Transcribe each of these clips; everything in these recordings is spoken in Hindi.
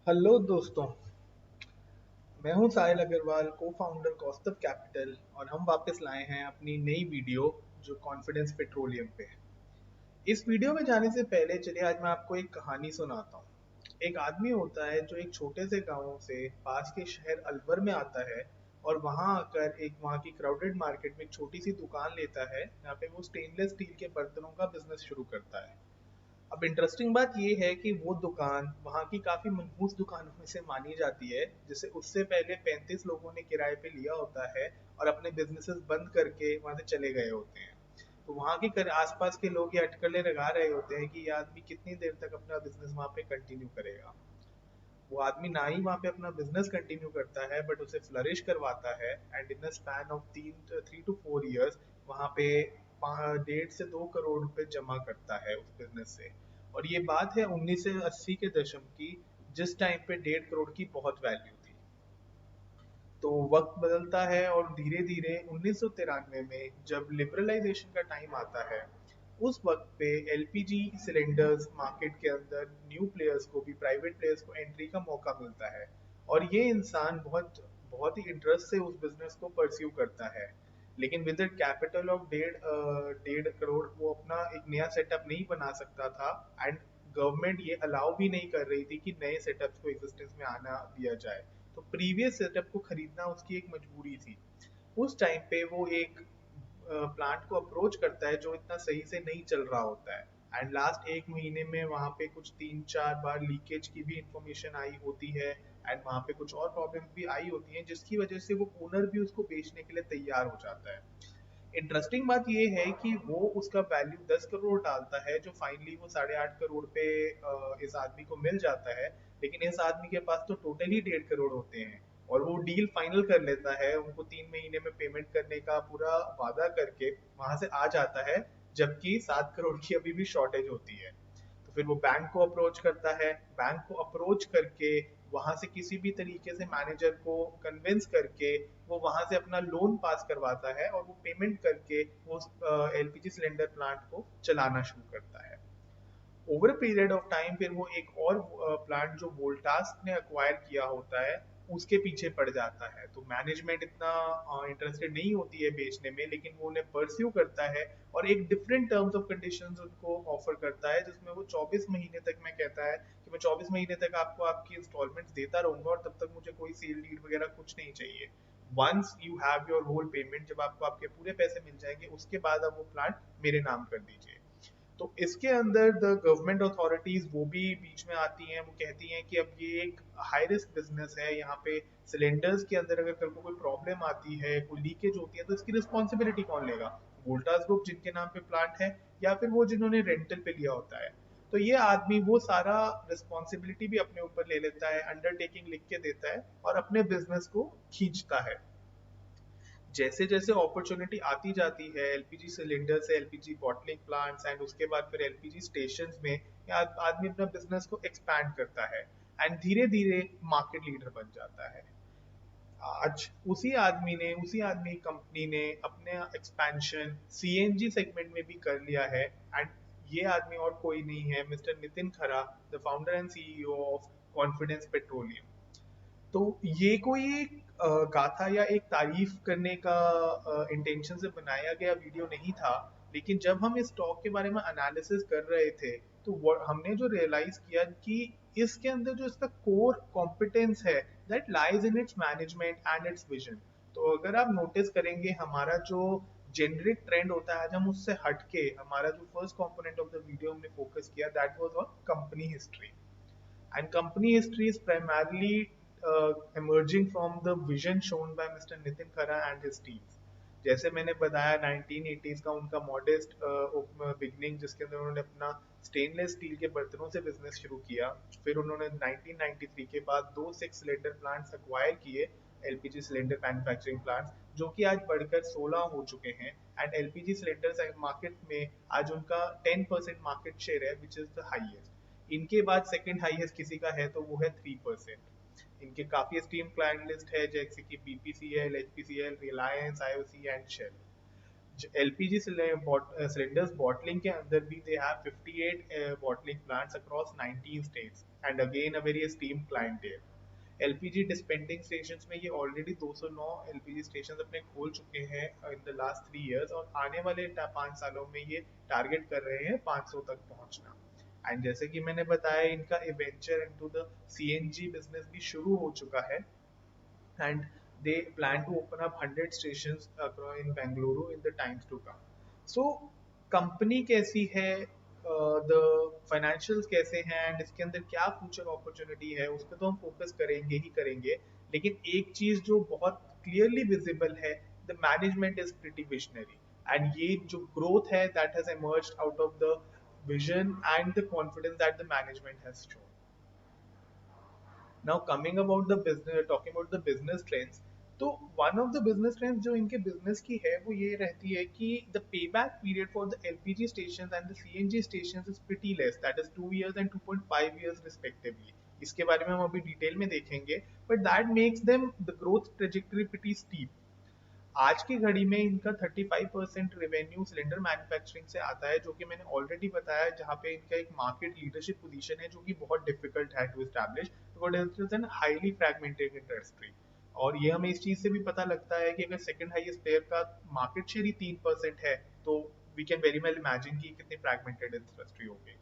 हेलो दोस्तों। मैं हूं साहिल अग्रवाल, को फाउंडर कौस्तव कैपिटल, और हम वापस लाए हैं अपनी नई वीडियो जो कॉन्फिडेंस पेट्रोलियम पे है। इस वीडियो में जाने से पहले चलिए आज मैं आपको एक कहानी सुनाता हूँ। एक आदमी होता है जो एक छोटे से गांव से पास के शहर अलवर में आता है और वहां आकर एक वहां की क्राउडेड मार्केट में एक छोटी सी दुकान लेता है जहाँ पे वो स्टेनलेस स्टील के बर्तनों का बिजनेस शुरू करता है। अब इंटरेस्टिंग बात ये है कि वो दुकान वहाँ की काफी मनहूस दुकानों में से मानी जाती है, जिसे उससे पहले 35 लोगों ने किराए पे लिया होता है और अपने बिजनेसेस बंद करके वहां से चले गए होते हैं। तो वहाँ के आसपास के लोग ये अटकलें लगा रहे होते हैं कि ये आदमी कितनी देर तक अपना बिजनेस वहाँ पे कंटिन्यू करेगा। वो आदमी ना ही वहाँ पे अपना बिजनेस कंटिन्यू करता है बट उसे फ्लरिश करवाता है, and in span of 3 to 4 years वहाँ पे 1.5 से 2 करोड़ रुपए जमा करता है उस बिजनेस से। और ये बात है 1980 के दशक की, जिस टाइम पे 1.5 करोड़ की बहुत वैल्यू थी। तो वक्त बदलता है और धीरे धीरे 1993 में जब लिबरलाइजेशन का टाइम आता है, उस वक्त पे एलपीजी सिलेंडर्स मार्केट के अंदर न्यू प्लेयर्स को भी, प्राइवेट प्लेयर्स को एंट्री का मौका मिलता है। और ये इंसान बहुत बहुत ही इंटरेस्ट से उस बिजनेस को परस्यू करता है। लेकिन विद कैपिटल ऑफ 1.5 करोड़ वो अपना एक नया सेटअप नहीं बना सकता था, एंड गवर्नमेंट ये अलाउ भी नहीं कर रही थी कि नए सेटअप्स को एग्जिस्टेंस में आना दिया जाए। तो प्रीवियस सेटअप को खरीदना उसकी एक मजबूरी थी। उस टाइम पे वो एक प्लांट को अप्रोच करता है जो इतना सही से नहीं चल रहा होता है, एंड लास्ट 1 महीने में वहाँ पे कुछ 3-4 बार लीकेज की भी इंफॉर्मेशन आई होती है, एंड वहाँ पे कुछ और प्रॉब्लम्स भी आई होती हैं जिसकी वजह से वो ओनर भी उसको बेचने के लिए तैयार हो जाता है। इंटरेस्टिंग बात ये है कि वो उसका वैल्यू 10 करोड़ डालता है, जो फाइनली वो 8.5 करोड़ पे इस आदमी को मिल जाता है। लेकिन इस आदमी के पास तो टोटली 1.5 करोड़ होते हैं, और वो डील फाइनल कर लेता है, उनको 3 महीने में पेमेंट करने का पूरा वादा करके वहां से आ जाता है, जबकि 7 करोड़ की अभी भी शॉर्टेज होती है। तो फिर वो बैंक को अप्रोच करता है। बैंक को अप्रोच करके वहां से किसी भी तरीके से मैनेजर को कन्विंस करके वो वहां से अपना लोन पास करवाता है, और वो पेमेंट करके वो एलपीजी सिलेंडर प्लांट को चलाना शुरू करता है। Over a period of time फिर वो एक और प्लांट जो वोल्टास ने अक्वायर किया होता है उसके पीछे पड़ जाता है। तो मैनेजमेंट इतना इंटरेस्टेड नहीं होती है बेचने में, लेकिन वो उन्हें परस्यू करता है और एक डिफरेंट टर्म्स ऑफ कंडीशंस उनको ऑफर करता है, जिसमें वो 24 महीने तक, मैं कहता है कि मैं 24 महीने तक आपको आपकी इंस्टॉलमेंट देता रहूंगा और तब तक मुझे कोई सेल डीड वगैरह कुछ नहीं चाहिए। Once you have your whole payment, जब आपको आपके पूरे पैसे मिल जाएंगे उसके बाद आप वो प्लांट मेरे नाम कर दीजिए। तो इसके अंदर द गवर्नमेंट अथॉरिटीज वो भी बीच में आती हैं। वो कहती हैं कि अब ये एक हाई रिस्क बिजनेस है, यहाँ पे सिलेंडर्स के अंदर अगर कल को कोई प्रॉब्लम आती है, कोई लीकेज होती है, तो इसकी रिस्पॉन्सिबिलिटी कौन लेगा? वोल्टास ग्रुप जिनके नाम पे प्लांट है, या फिर वो जिन्होंने रेंटल पे लिया होता है? तो ये आदमी वो सारा रिस्पॉन्सिबिलिटी भी अपने ऊपर ले लेता है, अंडरटेकिंग लिख के देता है और अपने बिजनेस को खींचता है। जैसे जैसे अपॉर्चुनिटी आती जाती है एलपीजी सिलेंडर से एलपीजी बॉटलिंग प्लांट्स एंड उसके बाद फिर एलपीजी स्टेशंस में, आदमी अपना बिजनेस को एक्सपैंड करता है एंड धीरे धीरे मार्केट लीडर बन जाता है। आज उसी आदमी कंपनी ने अपने एक्सपेंशन सीएनजी सेगमेंट में भी कर लिया है, एंड ये आदमी और कोई नहीं है, मिस्टर नितिन खरा, the founder and CEO of confidence petroleum. तो ये कोई एक गाथा या एक तारीफ करने का इंटेंशन से बनाया गया वीडियो नहीं था। लेकिन जब हम इस स्टॉक के बारे में एनालिसिस कर रहे थे, तो हमने जो रियलाइज किया कि इसके अंदर जो इसका कोर कॉम्पिटेंस है, that lies in its management and it's vision. तो अगर आप नोटिस करेंगे, हमारा जो जेनरिक ट्रेंड होता है, आज हम उससे हटके हमारा जो first component of the video हमने फोकस किया, that was on company history. And company history is primarily emerging from the vision shown by Mr. Nitin Khara and his team. जैसे मैंने बताया 1980s का उनका मॉडेस्ट बिगनिंग, जिसके अंदर उन्होंने अपना स्टेनलेस स्टील के बर्तनों से बिजनेस शुरू किया। फिर उन्होंने 1993 के बाद 2 6 सिलेंडर प्लांट्स अक्वायर किए, एलपीजी सिलेंडर मैन्युफैक्चरिंग प्लांट्स, जो कि आज बढ़कर 16 हो चुके हैं। एंड एलपीजी सिलेंडर मार्केट में आज उनका 10% मार्केट शेयर है, विच इज द हाईएस्ट। इनके बाद सेकंड हाईएस्ट किसी का है तो वो है 3%। इनके काफी स्टीम क्लाइंट लिस्ट है, जैसे कि BPCL, HPCL, Reliance, IOC and Shell. LPG cylinders bottling के अंदर भी they have 58 bottling plants across 19 states and again a very esteemed clientele. LPG dispensing station में ये ऑलरेडी 209 LPG स्टेशन अपने खोल चुके हैं इन द लास्ट 3 इयर्स, और आने वाले 5 सालों में ये टारगेट कर रहे हैं 500 तक पहुंचना। एंड जैसे कि मैंने बताया, इनका venture into the CNG business भी शुरू हो चुका है, and they plan to open up 100 stations in Bangalore in the times to come. So company कैसी है, द फाइनेंशियल्स कैसे हैं, एंड इसके अंदर क्या फ्यूचर अपॉर्चुनिटी है, उस पर तो हम फोकस करेंगे ही करेंगे। लेकिन एक चीज जो बहुत क्लियरली विजिबल है, the management is pretty visionary, and ये जो ग्रोथ है that has emerged out of the vision and the confidence that the management has shown. Now coming about the business, talking about the business trends, तो one of the business trends जो इनके business की है वो ये रहती है कि the payback period for the LPG stations and the CNG stations is pretty less, that is 2 years and 2.5 years respectively. इसके बारे में हम अभी डिटेल में देखेंगे, but that makes them the growth trajectory pretty steep. आज की घड़ी में इनका 35% रेवेन्यू सिलेंडर मैन्युफैक्चरिंग से आता है, जो कि मैंने ऑलरेडी बताया, जहाँ पे इनका एक मार्केट लीडरशिप पोजीशन है जो कि बहुत डिफिकल्ट है to establish, because it is an highly fragmented industry. और ये हमें इस चीज से भी पता लगता है कि अगर सेकंड हाईएस्ट प्लेयर का मार्केट शेयर ही 3% है, तो we can very well imagine कि कितनी फ्रैगमेंटेड इंडस्ट्री होगी।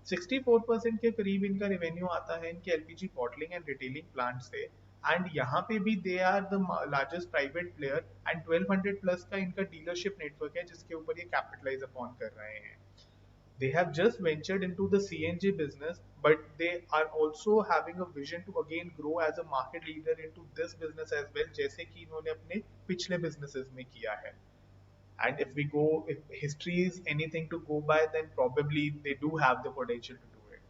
64% के करीब इनका रेवेन्यू आता है इनके LPG bottling and retailing plant से, एंड यहाँ पे भी they are the largest private player, and 1200 plus का इनका डीलरशिप नेटवर्क है जिसके ऊपर ये कैपिटलाइज अपॉन कर रहे हैं। They have just ventured into the CNG business, but they are also having a vision to again grow as a market leader into this business as well, जैसे कि इन्होंने अपने पिछले businesses में किया है। And if we go, if history is anything to go by, then probably they do have the potential to do it.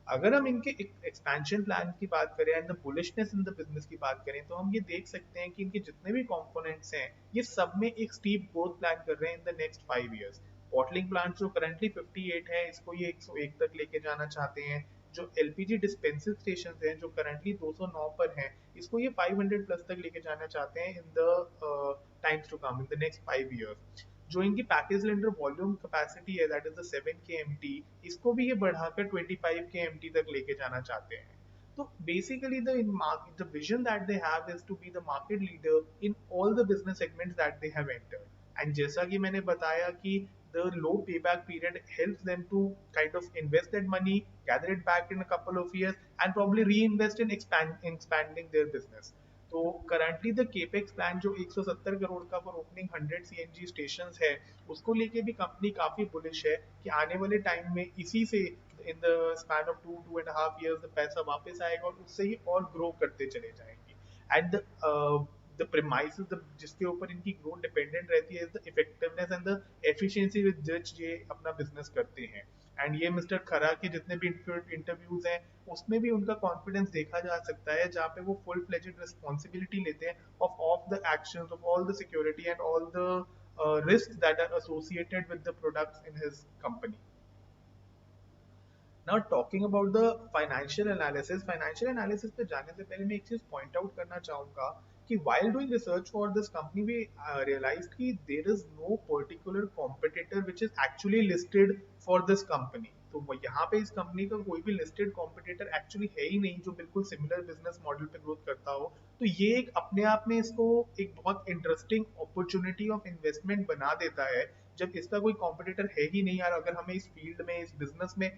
अगर हम इनके एक्सपेंशन प्लान की बात करें and the bullishness in the business की बात करें, तो हम ये देख सकते हैं कि इनके जितने भी कंपोनेंट्स हैं ये सब में एक स्टीप ग्रोथ प्लान कर रहे हैं in the next 5 years. Bottling plant जो करंटली 58 है, इसको ये 101 तक लेके जाना चाहते हैं। जो एलपीजी डिस्पेंसिंग स्टेशन हैं जो करंटली 209 पर हैं, इसको ये 500 प्लस तक लेके जाना चाहते हैं in the times to come in the next 5 years. जो इनकी पैकेज सिलेंडर वॉल्यूम कैपेसिटी है दैट इज द 7 KMT, इसको भी ये बढ़ाकर 25 KMT तक लेके जाना चाहते हैं। तो basically the vision that they have is to be the market leader in all the business segments that they have entered. And जैसा कि मैंने बताया कि the low payback period helps them to kind of invest that money, gather it back in a couple of years, and probably reinvest in expanding their business. तो करंटली द केपेक्स प्लान जो 170 करोड़ का फॉर ओपनिंग 100 सीएनजी स्टेशंस है, उसको लेके भी कंपनी काफी बुलिश है कि आने वाले टाइम में इसी से in the span of 2.5 years the पैसा वापस आएगा और उससे ही और ग्रो करते चले जाएंगे। एंड द प्रीमाइसेस जिसके ऊपर इनकी ग्रोथ डिपेंडेंट रहती है, the effectiveness and the efficiency with which ये अपना बिजनेस करते हैं। एंड ये मिस्टर खरा के जितने भी इंटरव्यूज हैं उसमें भी उनका कॉन्फिडेंस देखा जा सकता है, जहाँ पे वो फुल फ्लेजेड रिस्पॉन्सिबिलिटी लेते हैं of the actions, of all the security and all the risk that are associated with the products in his company. Now talking about the financial analysis पे जाने से पहले मैं एक चीज पॉइंट आउट करना चाहूंगा कि while doing research for this company we realized कि there is no particular competitor which is actually listed for this company। तो यहाँ पे इस कंपनी का कोई भी लिस्टेड कॉम्पिटिटर एक्चुअली है ही नहीं जो बिल्कुल सिमिलर बिजनेस मॉडल पे ग्रोथ करता हो। तो ये एक अपने आप में इसको एक बहुत इंटरेस्टिंग अपॉर्चुनिटी ऑफ इन्वेस्टमेंट बना देता है, जब इसका कोई कॉम्पिटिटर है ही नहीं। यार अगर हमें इस फील्ड में इस बिजनेस में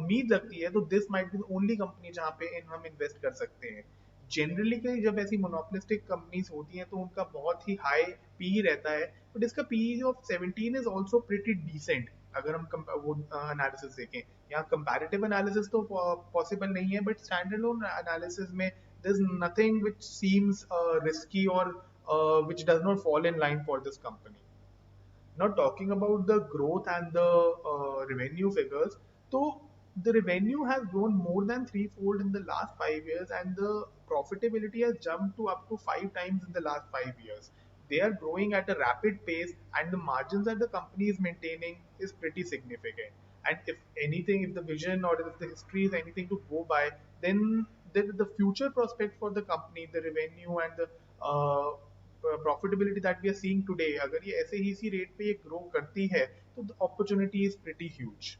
उम्मीद लगती है, तो this might be the only company जहाँ पे हम इन्वेस्ट कर सकते हैं। जनरली कहीं जब ऐसी मोनोपोलिस्टिक कंपनीज होती हैं तो उनका बहुत ही हाई पी रहता है, बट इसका P of 17 is also pretty decent अगर हम वो एनालिसिस देखें। यहाँ कंपैरेटिव एनालिसिस तो पॉसिबल नहीं है, बट स्टैंडर्ड लोन एनालिसिस में there's nothing which seems risky or which does not fall in line for this company. Now talking about the growth and the revenue figures, so the revenue has grown more than threefold in the last 5 years, and the profitability has jumped to up to 5 times in the last 5 years. They are growing at a rapid pace, and the margins that the company is maintaining is pretty significant. And if anything, if the vision or if the history is anything to go by, then the future prospect for the company, the revenue and the profitability that we are seeing today, अगर ये ऐसे ही इसी रेट पे ये ग्रो करती है तो the opportunity is pretty huge.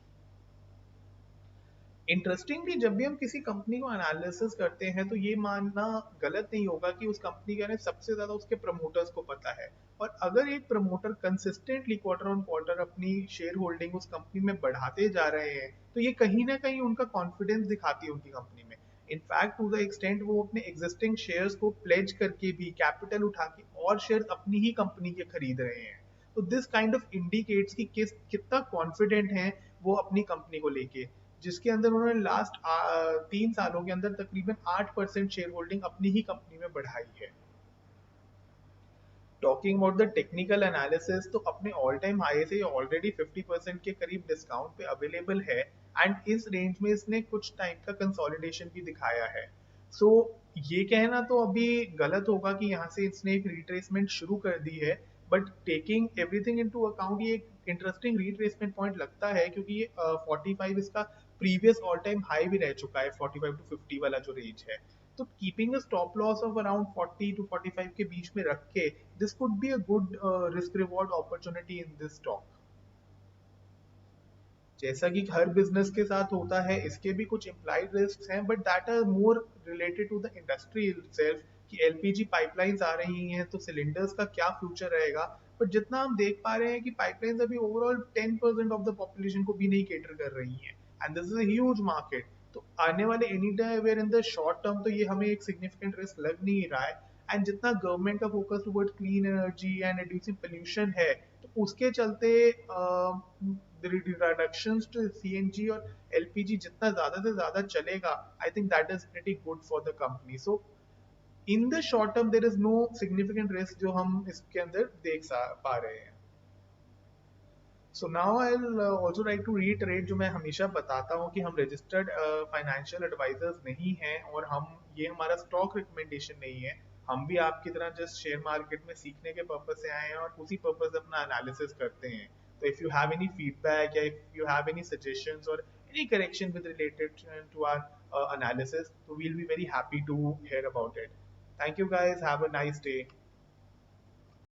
Interestingly जब भी हम किसी कंपनी को एनालिसिस करते हैं तो ये मानना गलत नहीं होगा कि उस कंपनी के बारे में सबसे ज्यादा उसके प्रमोटर्स को पता है। और अगर एक promoter consistently quarter on quarter अपनी शेयर होल्डिंग उस कंपनी में बढ़ाते जा रहे हैं तो ये कहीं ना कहीं उनका कॉन्फिडेंस दिखाती है उनकी कंपनी में। इनफैक्ट टू द एक्सटेंट वो अपने एग्जिस्टिंग शेयर्स को प्लेज करके भी कैपिटल उठा के और शेयर अपनी ही कंपनी के खरीद रहे हैं। तो दिस काइंड ऑफ इंडिकेट्स कि कितना कॉन्फिडेंट है वो अपनी कंपनी को लेके, जिसके अंदर उन्होंने लास्ट 3 सालों के अंदर तकरीबन 8% शेयर होल्डिंग अपनी ही कंपनी में बढ़ाई है। Talking about the technical analysis, तो अपने ऑल टाइम हाई से ऑलरेडी 50% के करीब डिस्काउंट पे अवेलेबल है एंड इस रेंज में इसने कुछ टाइम का कंसोलिडेशन भी दिखाया है। सो ये कहना तो अभी गलत होगा कि यहाँ से इसने एक रिट्रेसमेंट शुरू कर दी है, but taking everything into account ये एक इंटरेस्टिंग रिट्रेसमेंट पॉइंट लगता है, क्योंकि ये 45 इसका प्रीवियस ऑल टाइम हाई भी रह चुका है, 45 to 50 वाला जो रेंज है। तो keeping a stop loss of around 40 to 45 के बीच में रख के this could be a good risk reward opportunity in this stock. जैसा कि हर बिजनेस के साथ होता है इसके भी कुछ इम्प्लाइड रिस्क हैं, but that are more related to the industry itself, कि एलपीजी पाइपलाइंस आ रही हैं तो सिलेंडर्स का क्या फ्यूचर रहेगा। बट जितना हम देख पा रहे हैं कि पाइपलाइंस अभी ओवरऑल 10% ऑफ द पॉपुलेशन को भी नहीं केटर कर रही हैं and this is a huge market. तो आने वाले any day where in the short term तो ये हमें एक सिग्निफिकेंट रिस्क लग नहीं रहा है। एंड जितना गवर्नमेंट का focus towards clean energy and reducing pollution है तो उसके चलते रिडक्शंस टू सीएनजी और एलपीजी जितना ज्यादा से ज्यादा चलेगा, I think that is pretty good for the company. So in the short term there is no significant risk जो हम इसके अंदर देख पा रहे हैं। So now I will also like to reiterate जो मैं हमेशा बताता हूँ कि हम रजिस्टर्ड फाइनेंशियल एडवाइजर्स नहीं हैं और हम ये हमारा स्टॉक रिकमेंडेशन नहीं है। हम भी आपकी तरह जस्ट शेयर मार्केट में सीखने के पर्पज से आए हैं और उसी पर्पज से अपना एनालिसिस करते हैं। तो if you have any feedback या if you have any suggestions और any correction with related to our analysis, so we'll be very happy to hear about it. Thank you guys, have a nice day.